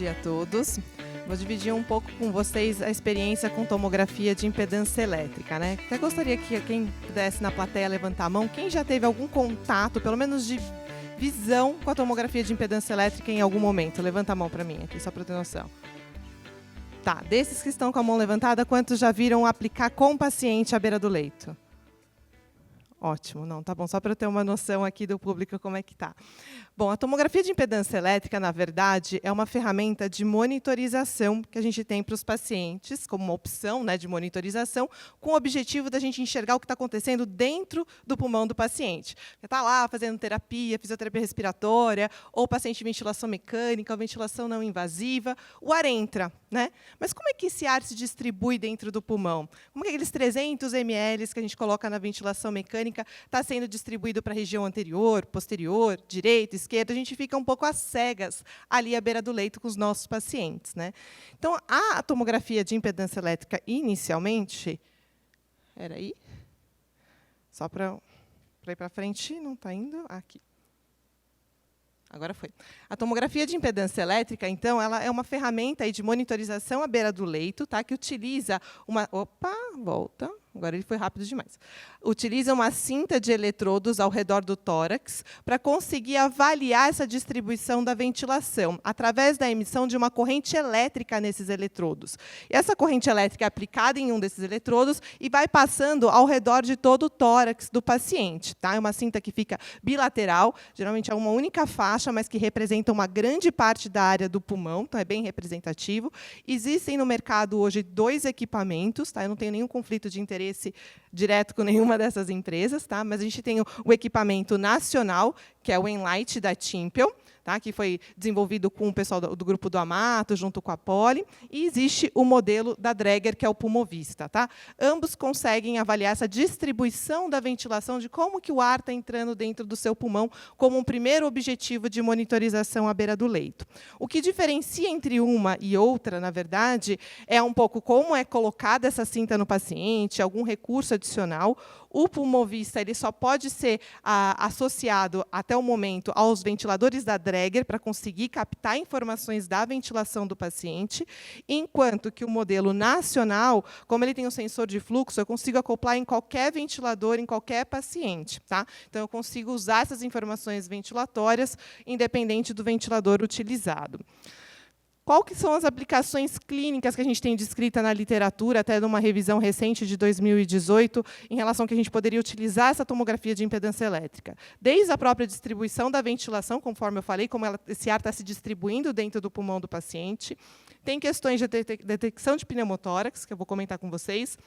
dia a todos. Vou dividir um pouco com vocês a experiência com tomografia de impedância elétrica, né? Até gostaria que quem pudesse na plateia levantar a mão, quem já teve algum contato, pelo menos de visão, com a tomografia de impedância elétrica em algum momento. Levanta a mão para mim aqui, só para eu ter noção. Tá, desses que estão com a mão levantada, quantos já viram aplicar com o paciente à beira do leito? Ótimo, não, tá bom, só para eu ter uma noção aqui do público como é que tá. Bom, a tomografia de impedância elétrica, na verdade, é uma ferramenta de monitorização que a gente tem para os pacientes, como uma opção, né, de monitorização, com o objetivo da gente enxergar o que está acontecendo dentro do pulmão do paciente. Está lá fazendo terapia, fisioterapia respiratória, ou paciente de ventilação mecânica, ou ventilação não invasiva, o ar entra, né? Mas como é que esse ar se distribui dentro do pulmão? Como é que aqueles 300 ml que a gente coloca na ventilação mecânica está sendo distribuído para a região anterior, posterior, direita, esquerda? A gente fica um pouco às cegas ali à beira do leito com os nossos pacientes, né? Então, a tomografia de impedância elétrica, inicialmente... Era aí? Só para ir para frente, não está indo? Aqui. Agora foi. A tomografia de impedância elétrica, então, ela é uma ferramenta aí de monitorização à beira do leito, tá? Que utiliza uma... Opa, volta. Agora ele foi rápido demais. Utiliza uma cinta de eletrodos ao redor do tórax para conseguir avaliar essa distribuição da ventilação, através da emissão de uma corrente elétrica nesses eletrodos. E essa corrente elétrica é aplicada em um desses eletrodos e vai passando ao redor de todo o tórax do paciente. Tá? É uma cinta que fica bilateral, geralmente é uma única faixa, mas que representa uma grande parte da área do pulmão, então é bem representativo. Existem no mercado hoje 2 equipamentos, tá? Eu não tenho nenhum conflito de interesse direto com nenhuma dessas empresas, tá? Mas a gente tem o equipamento nacional, que é o Enlight da Timpel, tá? Que foi desenvolvido com o pessoal do grupo do Amato, junto com a Poli, e existe o modelo da Dräger, que é o Pulmovista. Tá? Ambos conseguem avaliar essa distribuição da ventilação, de como que o ar está entrando dentro do seu pulmão, como um primeiro objetivo de monitorização à beira do leito. O que diferencia entre uma e outra, na verdade, é um pouco como é colocada essa cinta no paciente, algum recurso adicional. O Pulmovista ele só pode ser associado, até o momento, aos ventiladores da Dräger, para conseguir captar informações da ventilação do paciente, enquanto que o modelo nacional, como ele tem um sensor de fluxo, eu consigo acoplar em qualquer ventilador, em qualquer paciente. Tá? Então, eu consigo usar essas informações ventilatórias, independente do ventilador utilizado. Qual que são as aplicações clínicas que a gente tem descrita na literatura, até numa revisão recente de 2018, em relação a que a gente poderia utilizar essa tomografia de impedância elétrica? Desde a própria distribuição da ventilação, conforme eu falei, como esse ar está se distribuindo dentro do pulmão do paciente. Tem questões de detecção de pneumotórax, que eu vou comentar com vocês.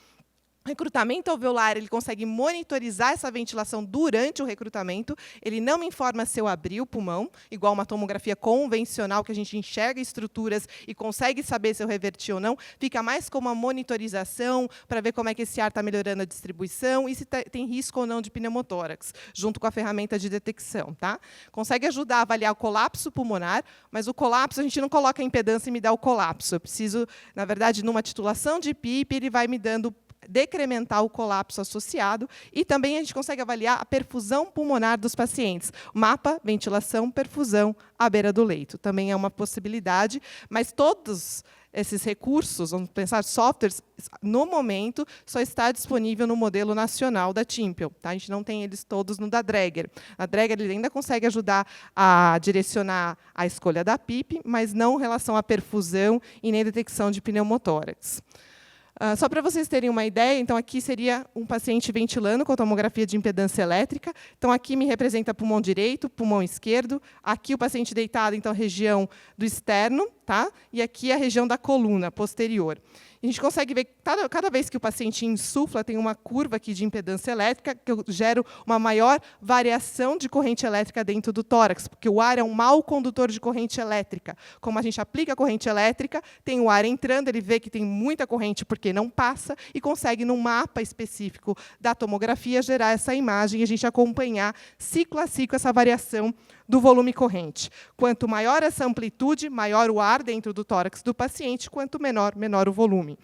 Recrutamento alveolar, ele consegue monitorizar essa ventilação durante o recrutamento. Ele não me informa se eu abri o pulmão, igual uma tomografia convencional, que a gente enxerga estruturas e consegue saber se eu reverti ou não. Fica mais como uma monitorização para ver como é que esse ar está melhorando a distribuição e se tem risco ou não de pneumotórax, junto com a ferramenta de detecção. Tá? Consegue ajudar a avaliar o colapso pulmonar, mas o colapso, a gente não coloca a impedância e me dá o colapso. Eu preciso, na verdade, numa titulação de PIP, ele vai me dando decrementar o colapso associado, e também a gente consegue avaliar a perfusão pulmonar dos pacientes. Mapa, ventilação, perfusão à beira do leito. Também é uma possibilidade, mas todos esses recursos, vamos pensar, softwares, no momento, só está disponível no modelo nacional da Timpel. Tá? A gente não tem eles todos no da Dräger. A Dräger ele ainda consegue ajudar a direcionar a escolha da PIP, mas não em relação à perfusão e nem detecção de pneumotórax. Só para vocês terem uma ideia, então aqui seria um paciente ventilando com tomografia de impedância elétrica. Então aqui me representa pulmão direito, pulmão esquerdo. Aqui o paciente deitado, então região do externo, tá? E aqui a região da coluna posterior. A gente consegue ver que cada vez que o paciente insufla, tem uma curva aqui de impedância elétrica, que eu gero uma maior variação de corrente elétrica dentro do tórax, porque o ar é um mau condutor de corrente elétrica. Como a gente aplica a corrente elétrica, tem o ar entrando, ele vê que tem muita corrente porque não passa, e consegue, num mapa específico da tomografia, gerar essa imagem e a gente acompanhar, ciclo a ciclo, essa variação do volume corrente. Quanto maior essa amplitude, maior o ar dentro do tórax do paciente, quanto menor, menor o volume.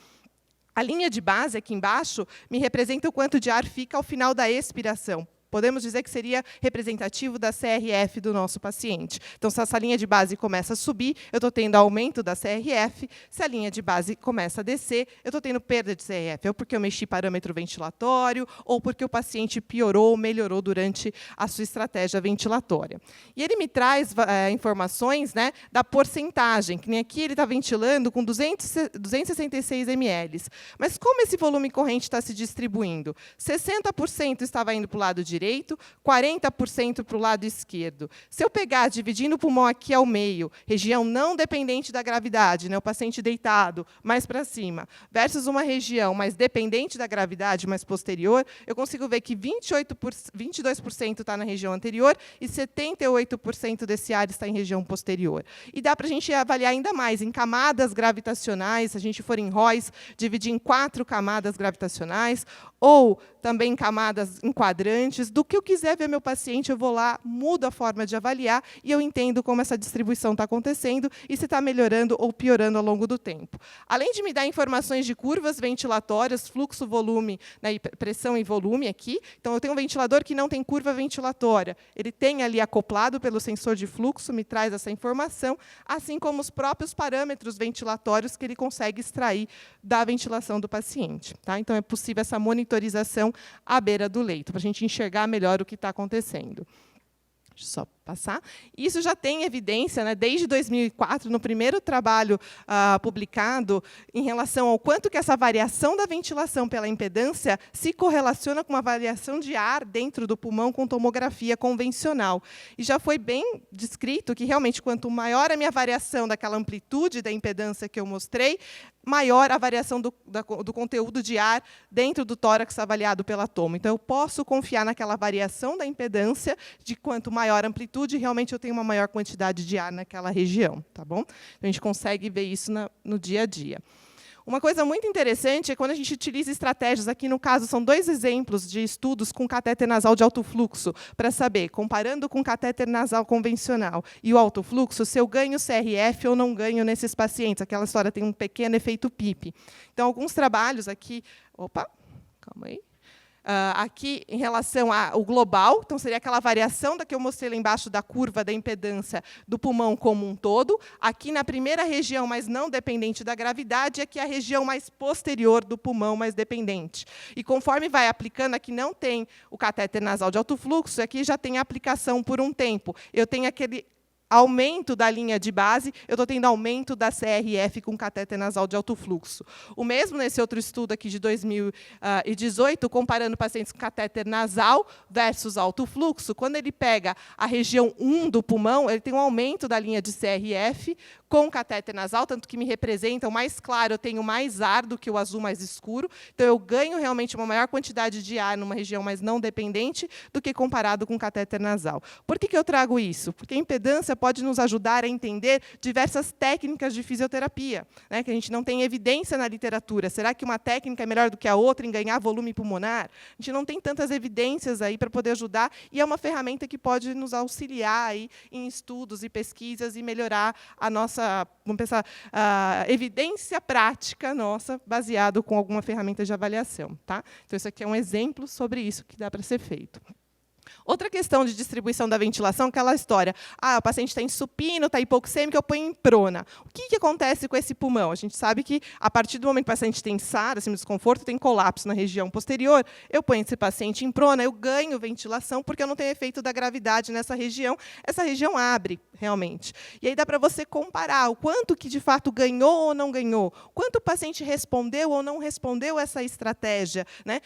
A linha de base, aqui embaixo, me representa o quanto de ar fica ao final da expiração. podemos dizer que seria representativo da CRF do nosso paciente. Então, se essa linha de base começa a subir, eu estou tendo aumento da CRF. Se a linha de base começa a descer, eu estou tendo perda de CRF, ou porque eu mexi parâmetro ventilatório, ou porque o paciente piorou ou melhorou durante a sua estratégia ventilatória. E ele me traz informações, né, da porcentagem, que nem aqui ele está ventilando com 266 ml. Mas como esse volume corrente está se distribuindo? 60% estava indo para o lado direito, 40% para o lado esquerdo. Se eu pegar, dividindo o pulmão aqui ao meio, região não dependente da gravidade, né, o paciente deitado, mais para cima, versus uma região mais dependente da gravidade, mais posterior, eu consigo ver que 22% está na região anterior e 78% desse ar está em região posterior. E dá para a gente avaliar ainda mais em camadas gravitacionais, se a gente for em ROIs, dividir em 4 camadas gravitacionais, ou também camadas em quadrantes. Do que eu quiser ver meu paciente, eu vou lá, mudo a forma de avaliar e eu entendo como essa distribuição está acontecendo e se está melhorando ou piorando ao longo do tempo. Além de me dar informações de curvas ventilatórias, fluxo, volume, né, pressão e volume aqui. Então, eu tenho um ventilador que não tem curva ventilatória. Ele tem ali acoplado pelo sensor de fluxo, me traz essa informação, assim como os próprios parâmetros ventilatórios que ele consegue extrair da ventilação do paciente. Tá? Então, é possível essa monitorização à beira do leito, para a gente enxergar melhor o que está acontecendo. Deixa eu só passar. Isso já tem evidência, né, desde 2004, no primeiro trabalho publicado, em relação ao quanto que essa variação da ventilação pela impedância se correlaciona com uma variação de ar dentro do pulmão com tomografia convencional. E já foi bem descrito que, realmente, quanto maior a minha variação daquela amplitude da impedância que eu mostrei, maior a variação do conteúdo de ar dentro do tórax avaliado pela tomo. Então, eu posso confiar naquela variação da impedância, de quanto maior a amplitude, realmente eu tenho uma maior quantidade de ar naquela região. Tá bom? Então, a gente consegue ver isso no dia a dia. Uma coisa muito interessante é quando a gente utiliza estratégias, aqui no caso são 2 exemplos de estudos com catéter nasal de alto fluxo, para saber, comparando com catéter nasal convencional e o alto fluxo, se eu ganho CRF ou não ganho nesses pacientes. Aquela história tem um pequeno efeito PIP. Então, alguns trabalhos aqui... Opa, calma aí. Aqui, em relação ao global, então seria aquela variação da que eu mostrei lá embaixo da curva da impedância do pulmão como um todo. Aqui na primeira região, mas não dependente da gravidade, aqui a região mais posterior do pulmão, mais dependente. E conforme vai aplicando, aqui não tem o catéter nasal de alto fluxo, aqui já tem a aplicação por um tempo. Eu tenho aquele aumento da linha de base, eu estou tendo aumento da CRF com catéter nasal de alto fluxo. O mesmo nesse outro estudo aqui de 2018, comparando pacientes com catéter nasal versus alto fluxo, quando ele pega a região 1 do pulmão, ele tem um aumento da linha de CRF com catéter nasal, tanto que me representa, o mais claro, eu tenho mais ar do que o azul mais escuro, então eu ganho realmente uma maior quantidade de ar numa região mais não dependente do que comparado com catéter nasal. Por que eu trago isso? Porque a impedância pode nos ajudar a entender diversas técnicas de fisioterapia, né, que a gente não tem evidência na literatura. Será que uma técnica é melhor do que a outra em ganhar volume pulmonar? A gente não tem tantas evidências aí para poder ajudar, e é uma ferramenta que pode nos auxiliar aí em estudos e pesquisas e melhorar a nossa, vamos pensar, a evidência prática nossa, baseado com alguma ferramenta de avaliação. Tá? Então, isso aqui é um exemplo sobre isso que dá para ser feito. Outra questão de distribuição da ventilação, aquela história. O paciente está em supino, está hipoxêmico, eu ponho em prona. O que acontece com esse pulmão? A gente sabe que, a partir do momento que o paciente tem SAR, assim, desconforto, tem colapso na região posterior, eu ponho esse paciente em prona, eu ganho ventilação, porque eu não tenho efeito da gravidade nessa região. Essa região abre, realmente. E aí dá para você comparar o quanto que, de fato, ganhou ou não ganhou, quanto o paciente respondeu ou não respondeu essa estratégia. Né?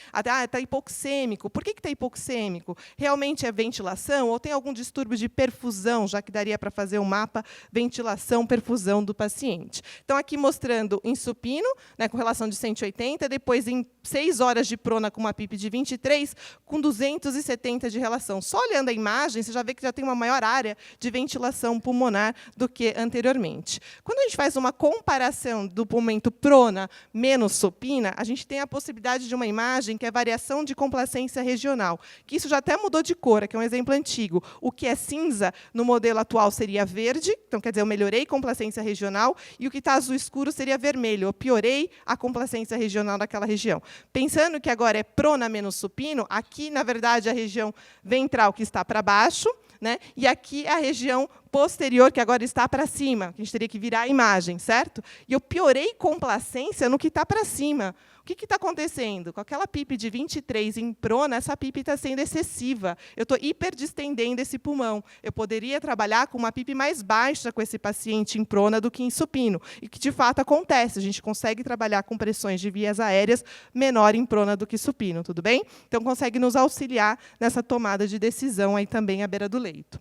Está hipoxêmico. Por que está hipoxêmico? Realmente é ventilação ou tem algum distúrbio de perfusão, já que daria para fazer um mapa ventilação-perfusão do paciente. Então, aqui mostrando em supino, né, com relação de 180, depois em 6 horas de prona com uma PIP de 23, com 270 de relação. Só olhando a imagem, você já vê que já tem uma maior área de ventilação pulmonar do que anteriormente. Quando a gente faz uma comparação do momento prona menos supina, a gente tem a possibilidade de uma imagem que é variação de complacência regional, que isso já até mudou mudou de cor, aqui é um exemplo antigo. O que é cinza no modelo atual seria verde, então quer dizer, eu melhorei a complacência regional, e o que está azul escuro seria vermelho, eu piorei a complacência regional daquela região. Pensando que agora é prona menos supino, aqui, na verdade, a região ventral que está para baixo, né? E aqui a região posterior, que agora está para cima, que a gente teria que virar a imagem, certo? E eu piorei complacência no que está para cima. O que está acontecendo? Com aquela PIP de 23 em prona, essa PIP está sendo excessiva. Eu estou hiperdistendendo esse pulmão. Eu poderia trabalhar com uma PIP mais baixa com esse paciente em prona do que em supino. E que, de fato, acontece. A gente consegue trabalhar com pressões de vias aéreas menor em prona do que supino, tudo bem? Então, consegue nos auxiliar nessa tomada de decisão aí também à beira do leito.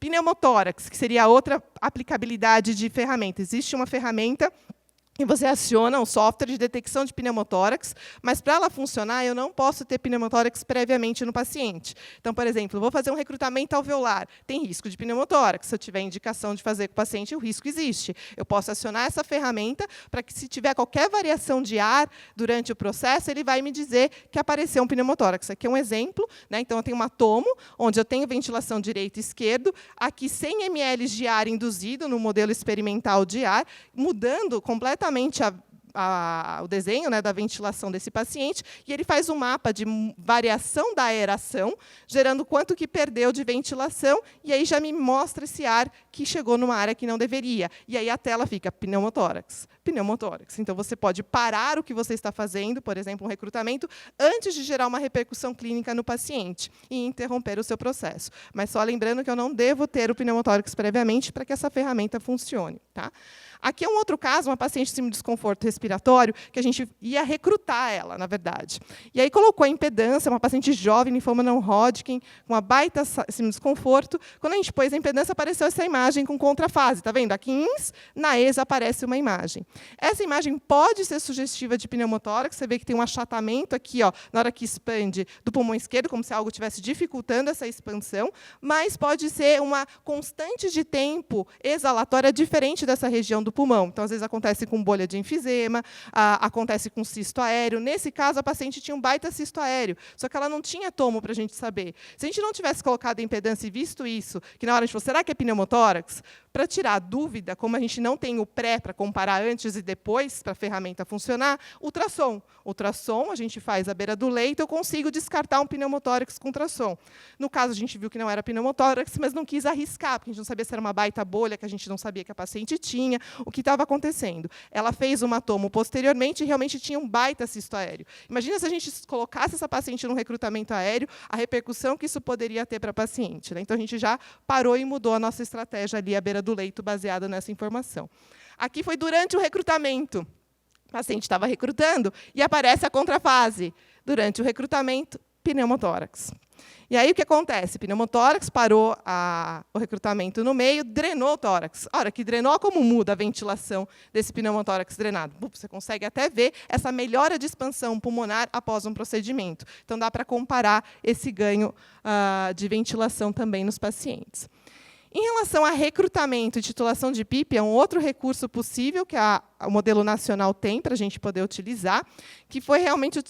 Pneumotórax, que seria outra aplicabilidade de ferramenta. Existe uma ferramenta e você aciona um software de detecção de pneumotórax, mas, para ela funcionar, eu não posso ter pneumotórax previamente no paciente. Então, por exemplo, eu vou fazer um recrutamento alveolar. Tem risco de pneumotórax. Se eu tiver indicação de fazer com o paciente, o risco existe. Eu posso acionar essa ferramenta para que, se tiver qualquer variação de ar durante o processo, ele vai me dizer que apareceu um pneumotórax. Aqui é um exemplo, né? Então, eu tenho uma tomo, onde eu tenho ventilação direito e esquerdo, aqui 100 ml de ar induzido no modelo experimental de ar, mudando completamente o desenho, né, da ventilação desse paciente, e ele faz um mapa de variação da aeração, gerando quanto que perdeu de ventilação, e aí já me mostra esse ar que chegou numa área que não deveria. E aí a tela fica pneumotórax, pneumotórax. Então, você pode parar o que você está fazendo, por exemplo, um recrutamento, antes de gerar uma repercussão clínica no paciente e interromper o seu processo. Mas só lembrando que eu não devo ter o pneumotórax previamente para que essa ferramenta funcione. Tá? Aqui é um outro caso, uma paciente com desconforto respiratório, que a gente ia recrutar ela, na verdade. E aí colocou a impedância, uma paciente jovem, linfoma não Hodgkin, com uma baita desconforto. Quando a gente pôs a impedância, apareceu essa imagem com contrafase. Está vendo? Aqui na ESA aparece uma imagem. Essa imagem pode ser sugestiva de pneumotórax. Você vê que tem um achatamento aqui, ó, na hora que expande do pulmão esquerdo, como se algo estivesse dificultando essa expansão, mas pode ser uma constante de tempo exalatória diferente dessa região do pulmão. Então, às vezes, acontece com bolha de enfisema, acontece com cisto aéreo. Nesse caso, a paciente tinha um baita cisto aéreo, só que ela não tinha tomo para a gente saber. Se a gente não tivesse colocado a impedância e visto isso, que na hora a gente falou, será que é pneumotórax? Para tirar a dúvida, como a gente não tem o pré para comparar antes e depois, para a ferramenta funcionar, ultrassom. Ultrassom, a gente faz à beira do leito, eu consigo descartar um pneumotórax com ultrassom. No caso, a gente viu que não era pneumotórax, mas não quis arriscar, porque a gente não sabia se era uma baita bolha, que a gente não sabia que a paciente tinha, o que estava acontecendo. Ela fez uma tomo posteriormente e realmente tinha um baita cisto aéreo. Imagina se a gente colocasse essa paciente num recrutamento aéreo, a repercussão que isso poderia ter para a paciente. Né? Então, a gente já parou e mudou a nossa estratégia ali à beira do leito, baseada nessa informação. Aqui foi durante o recrutamento. O paciente estava recrutando e aparece a contrafase. Durante o recrutamento, pneumotórax. E aí, o que acontece? Pneumotórax, parou o recrutamento no meio, drenou o tórax. A hora que drenou, como muda a ventilação desse pneumotórax drenado? Você consegue até ver essa melhora de expansão pulmonar após um procedimento. Então, dá para comparar esse ganho de ventilação também nos pacientes. Em relação a recrutamento e titulação de PIP, é um outro recurso possível que o modelo nacional tem para a gente poder utilizar, que foi realmente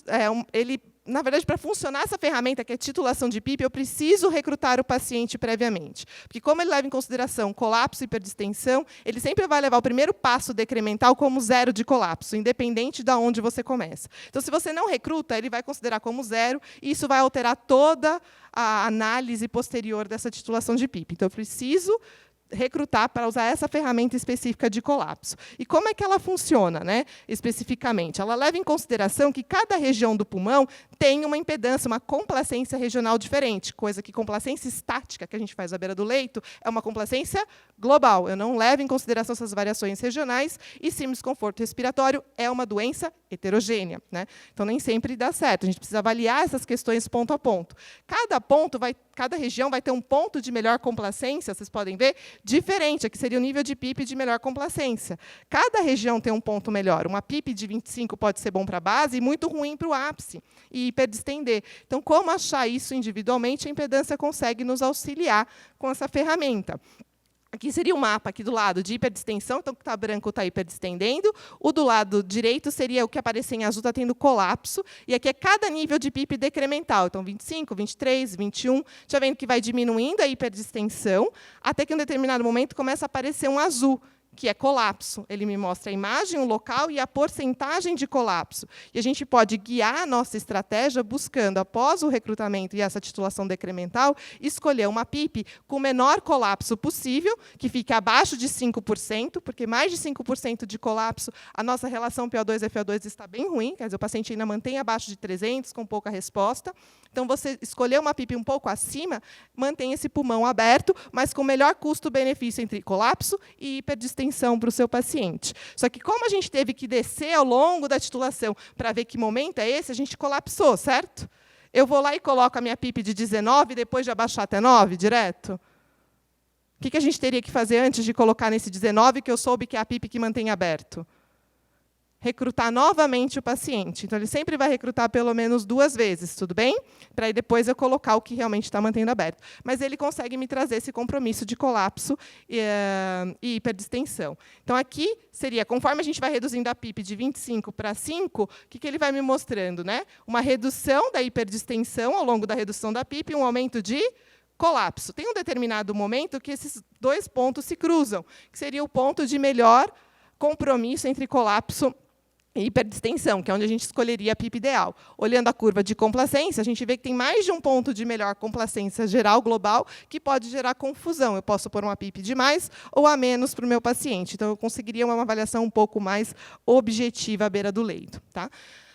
na verdade, para funcionar essa ferramenta, que é titulação de PIP, eu preciso recrutar o paciente previamente. Porque, como ele leva em consideração colapso e hiperdistensão, ele sempre vai levar o primeiro passo decremental como zero de colapso, independente de onde você começa. Então, se você não recruta, ele vai considerar como zero, e isso vai alterar toda a análise posterior dessa titulação de PIP. Então, eu preciso recrutar para usar essa ferramenta específica de colapso. E como é que ela funciona, né, especificamente? Ela leva em consideração que cada região do pulmão tem uma impedância, uma complacência regional diferente, coisa que complacência estática, que a gente faz à beira do leito, é uma complacência global. Eu não levo em consideração essas variações regionais, e sim, o desconforto respiratório é uma doença heterogênea. Né? Então, nem sempre dá certo. A gente precisa avaliar essas questões ponto a ponto. Cada região vai ter um ponto de melhor complacência, vocês podem ver, diferente, que seria o nível de PIP de melhor complacência. Cada região tem um ponto melhor. Uma PIP de 25 pode ser bom para a base e muito ruim para o ápice e hiperdistender. Então, como achar isso individualmente, a impedância consegue nos auxiliar com essa ferramenta. Aqui seria o mapa aqui do lado de hiperdistensão, então o que está branco está hiperdistendendo. O do lado direito seria o que aparecer em azul, está tendo colapso. E aqui é cada nível de PIP decremental. Então, 25, 23, 21. Já vendo que vai diminuindo a hiperdistensão, até que em um determinado momento começa a aparecer um azul, que é colapso. Ele me mostra a imagem, o local e a porcentagem de colapso. E a gente pode guiar a nossa estratégia buscando, após o recrutamento e essa titulação decremental, escolher uma PIP com o menor colapso possível, que fique abaixo de 5%, porque mais de 5% de colapso, a nossa relação PO2-FO2 está bem ruim, quer dizer, o paciente ainda mantém abaixo de 300, com pouca resposta. Então, você escolher uma PIP um pouco acima, mantém esse pulmão aberto, mas com melhor custo-benefício entre colapso e hiperdistensão para o seu paciente. Só que, como a gente teve que descer ao longo da titulação para ver que momento é esse, a gente colapsou, certo? Eu vou lá e coloco a minha PIP de 19, depois de abaixar até 9, direto? O que a gente teria que fazer antes de colocar nesse 19, que eu soube que é a PIP que mantém aberto? Recrutar novamente o paciente. Então, ele sempre vai recrutar pelo menos 2 vezes, tudo bem? Para aí depois eu colocar o que realmente está mantendo aberto. Mas ele consegue me trazer esse compromisso de colapso e hiperdistensão. Então, aqui seria, conforme a gente vai reduzindo a PIP de 25 para 5, o que ele vai me mostrando? Né? Uma redução da hiperdistensão ao longo da redução da PIP e um aumento de colapso. Tem um determinado momento que esses 2 pontos se cruzam, que seria o ponto de melhor compromisso entre colapso e hiperdistensão, que é onde a gente escolheria a PIP ideal. Olhando a curva de complacência, a gente vê que tem mais de um ponto de melhor complacência geral, global, que pode gerar confusão. Eu posso pôr uma PIP de mais ou a menos para o meu paciente. Então, eu conseguiria uma avaliação um pouco mais objetiva à beira do leito. Tá?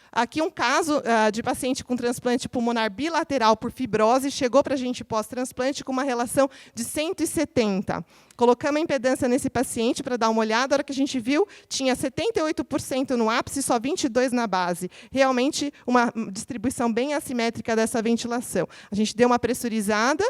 Aqui um caso de paciente com transplante pulmonar bilateral por fibrose, chegou para a gente pós-transplante com uma relação de 170. Colocamos a impedância nesse paciente para dar uma olhada. A hora que a gente viu, tinha 78% no ápice e só 22% na base. Realmente, uma distribuição bem assimétrica dessa ventilação. A gente deu uma pressurizada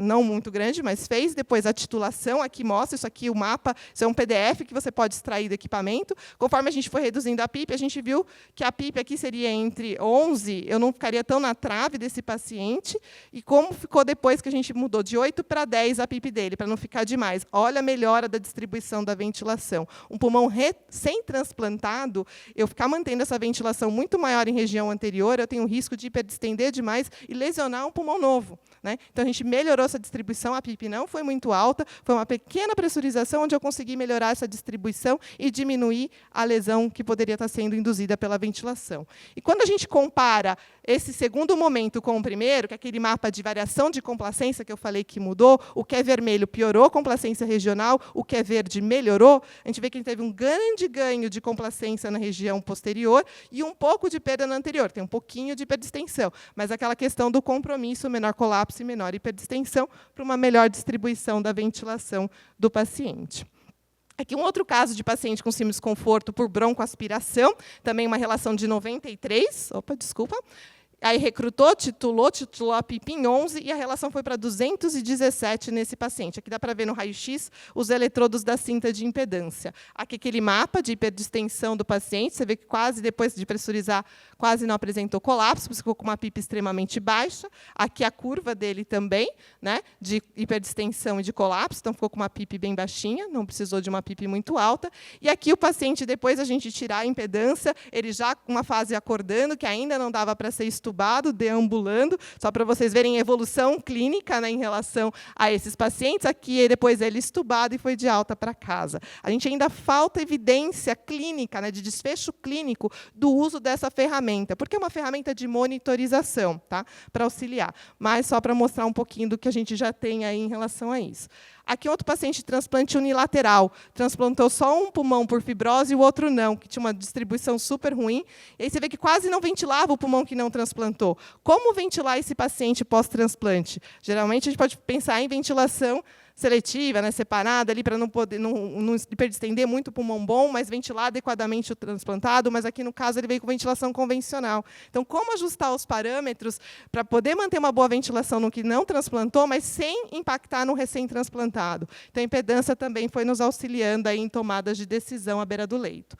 não muito grande, mas fez. Depois, a titulação, aqui mostra, isso aqui, o mapa, isso é um PDF que você pode extrair do equipamento. Conforme a gente foi reduzindo a PIP, a gente viu que a PIP aqui seria entre 11, eu não ficaria tão na trave desse paciente, e como ficou depois que a gente mudou de 8 para 10 a PIP dele, para não ficar demais. Olha a melhora da distribuição da ventilação. Um pulmão recém-transplantado, eu ficar mantendo essa ventilação muito maior em região anterior, eu tenho o risco de hiperdistender demais e lesionar um pulmão novo. Né? Então, a gente melhorou essa distribuição, a PIP não foi muito alta, foi uma pequena pressurização onde eu consegui melhorar essa distribuição e diminuir a lesão que poderia estar sendo induzida pela ventilação. E quando a gente compara esse segundo momento com o primeiro, que é aquele mapa de variação de complacência que eu falei que mudou, o que é vermelho piorou a complacência regional, o que é verde melhorou, a gente vê que ele teve um grande ganho de complacência na região posterior e um pouco de perda na anterior, tem um pouquinho de hiperdistensão, mas aquela questão do compromisso, menor colapso e menor hiperdistensão, para uma melhor distribuição da ventilação do paciente. Aqui um outro caso de paciente com síndrome de desconforto por broncoaspiração, também uma relação de 93, aí recrutou, titulou a PIP em 11 e a relação foi para 217 nesse paciente. Aqui dá para ver no raio-x os eletrodos da cinta de impedância. Aqui aquele mapa de hiperdistensão do paciente, você vê que quase, depois de pressurizar, quase não apresentou colapso, porque ficou com uma PIP extremamente baixa. Aqui a curva dele também, né, de hiperdistensão e de colapso, então ficou com uma PIP bem baixinha, não precisou de uma PIP muito alta. E aqui o paciente, depois a gente tirar a impedância, ele já com uma fase acordando, que ainda não dava para ser estubado, deambulando, só para vocês verem a evolução clínica, né, em relação a esses pacientes. Aqui, depois ele estubado e foi de alta para casa. A gente ainda falta evidência clínica, né, de desfecho clínico do uso dessa ferramenta, porque é uma ferramenta de monitorização, tá, para auxiliar, mas só para mostrar um pouquinho do que a gente já tem aí em relação a isso. Aqui outro paciente de transplante unilateral, transplantou só um pulmão por fibrose e o outro não, que tinha uma distribuição super ruim. E aí você vê que quase não ventilava o pulmão que não transplantou. Como ventilar esse paciente pós-transplante? Geralmente a gente pode pensar em ventilação seletiva, né, separada ali para não hiperdistender muito o pulmão bom, mas ventilar adequadamente o transplantado, mas aqui no caso ele veio com ventilação convencional. Então, como ajustar os parâmetros para poder manter uma boa ventilação no que não transplantou, mas sem impactar no recém-transplantado? Então, a impedância também foi nos auxiliando aí em tomadas de decisão à beira do leito.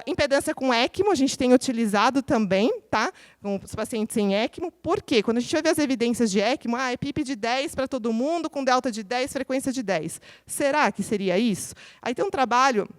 Impedância com ECMO, a gente tem utilizado também, tá? Com os pacientes em ECMO. Por quê? Quando a gente vai ver as evidências de ECMO, é PIP de 10 para todo mundo, com delta de 10, frequência de 10. Será que seria isso? Aí tem um trabalho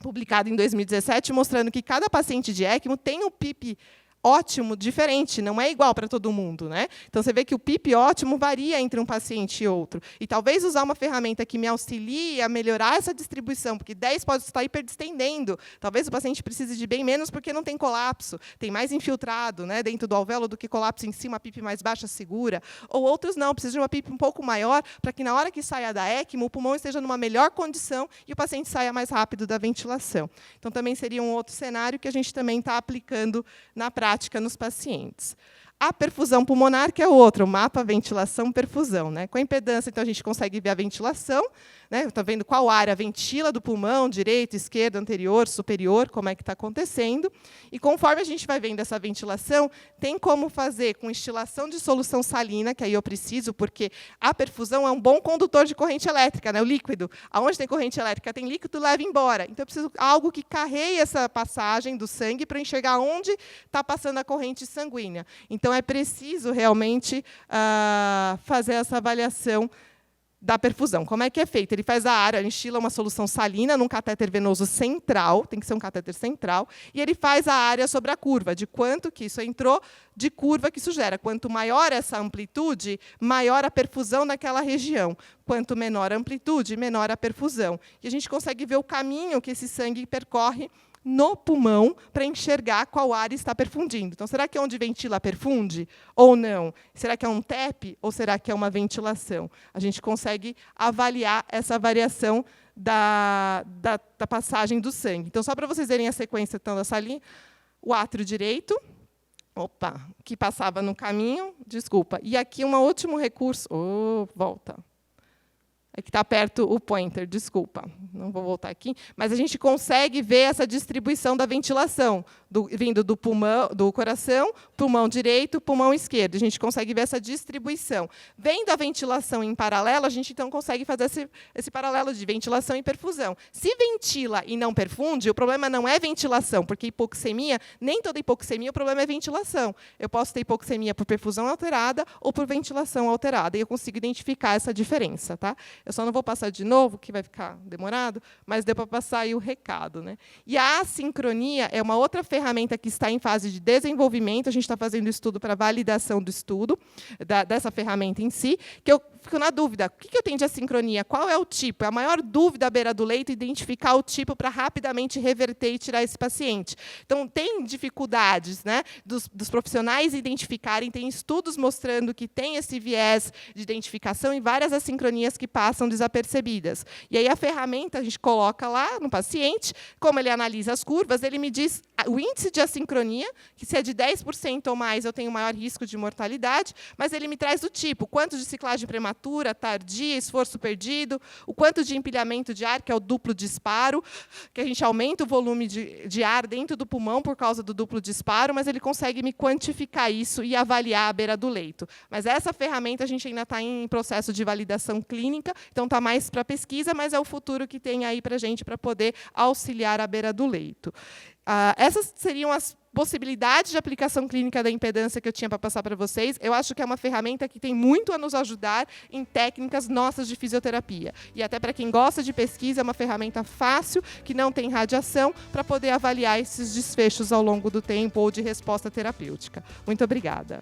publicado em 2017 mostrando que cada paciente de ECMO tem um PIP ótimo diferente, não é igual para todo mundo, né? Então, você vê que o PIP ótimo varia entre um paciente e outro. E talvez usar uma ferramenta que me auxilie a melhorar essa distribuição, porque 10 pode estar hiperdistendendo. Talvez o paciente precise de bem menos porque não tem colapso, tem mais infiltrado, né, dentro do alvéolo do que colapso em si, uma PIP mais baixa segura. Ou outros não, precisa de uma PIP um pouco maior para que, na hora que saia da ECMO, o pulmão esteja numa melhor condição e o paciente saia mais rápido da ventilação. Então, também seria um outro cenário que a gente também está aplicando na prática nos pacientes. A perfusão pulmonar, que é outro, o mapa ventilação-perfusão, né? Com a impedância, então, a gente consegue ver a ventilação, né? Está vendo qual área ventila do pulmão, direito, esquerdo, anterior, superior, como é que está acontecendo. E, conforme a gente vai vendo essa ventilação, tem como fazer com instilação de solução salina, que aí eu preciso, porque a perfusão é um bom condutor de corrente elétrica, né? O líquido. Aonde tem corrente elétrica, tem líquido, leva embora. Então, eu preciso de algo que carreie essa passagem do sangue para enxergar onde está passando a corrente sanguínea. Então, é preciso realmente fazer essa avaliação da perfusão. Como é que é feito? Ele faz a área, instila uma solução salina num catéter venoso central, tem que ser um catéter central, e ele faz a área sobre a curva, de quanto que isso entrou, de curva que isso gera. Quanto maior essa amplitude, maior a perfusão naquela região. Quanto menor a amplitude, menor a perfusão. E a gente consegue ver o caminho que esse sangue percorre no pulmão para enxergar qual área está perfundindo. Então, será que é onde ventila perfunde ou não? Será que é um TEP ou será que é uma ventilação? A gente consegue avaliar essa variação da passagem do sangue. Então, só para vocês verem a sequência então, dessa linha, o átrio direito, que passava no caminho, desculpa. E aqui um último recurso. Volta. É que está perto o pointer, desculpa, não vou voltar aqui, mas a gente consegue ver essa distribuição da ventilação, vindo do pulmão, do coração, pulmão direito, pulmão esquerdo. A gente consegue ver essa distribuição. Vendo a ventilação em paralelo, a gente então consegue fazer esse paralelo de ventilação e perfusão. Se ventila e não perfunde, o problema não é ventilação, porque hipoxemia, nem toda hipoxemia, o problema é ventilação. Eu posso ter hipoxemia por perfusão alterada ou por ventilação alterada, e eu consigo identificar essa diferença, tá? Eu só não vou passar de novo, que vai ficar demorado, mas deu para passar aí o recado, né? E a assincronia é uma outra ferramenta que está em fase de desenvolvimento. A gente está fazendo estudo para validação do estudo, dessa ferramenta em si, que eu fico na dúvida. O que eu tenho de assincronia? Qual é o tipo? É a maior dúvida à beira do leito, identificar o tipo para rapidamente reverter e tirar esse paciente. Então, tem dificuldades, né, dos profissionais identificarem, tem estudos mostrando que tem esse viés de identificação e várias assincronias que passam desapercebidas. E aí a ferramenta a gente coloca lá no paciente, como ele analisa as curvas, ele me diz o índice de assincronia, que se é de 10% ou mais, eu tenho maior risco de mortalidade, mas ele me traz o tipo, quanto de ciclagem prematura, tardia, esforço perdido, o quanto de empilhamento de ar, que é o duplo disparo, que a gente aumenta o volume de ar dentro do pulmão por causa do duplo disparo, mas ele consegue me quantificar isso e avaliar à beira do leito. Mas essa ferramenta a gente ainda está em processo de validação clínica, então está mais para pesquisa, mas é o futuro que tem aí para a gente para poder auxiliar à beira do leito. Essas seriam as possibilidades de aplicação clínica da impedância que eu tinha para passar para vocês. Eu acho que é uma ferramenta que tem muito a nos ajudar em técnicas nossas de fisioterapia. E até para quem gosta de pesquisa, é uma ferramenta fácil, que não tem radiação, para poder avaliar esses desfechos ao longo do tempo ou de resposta terapêutica. Muito obrigada.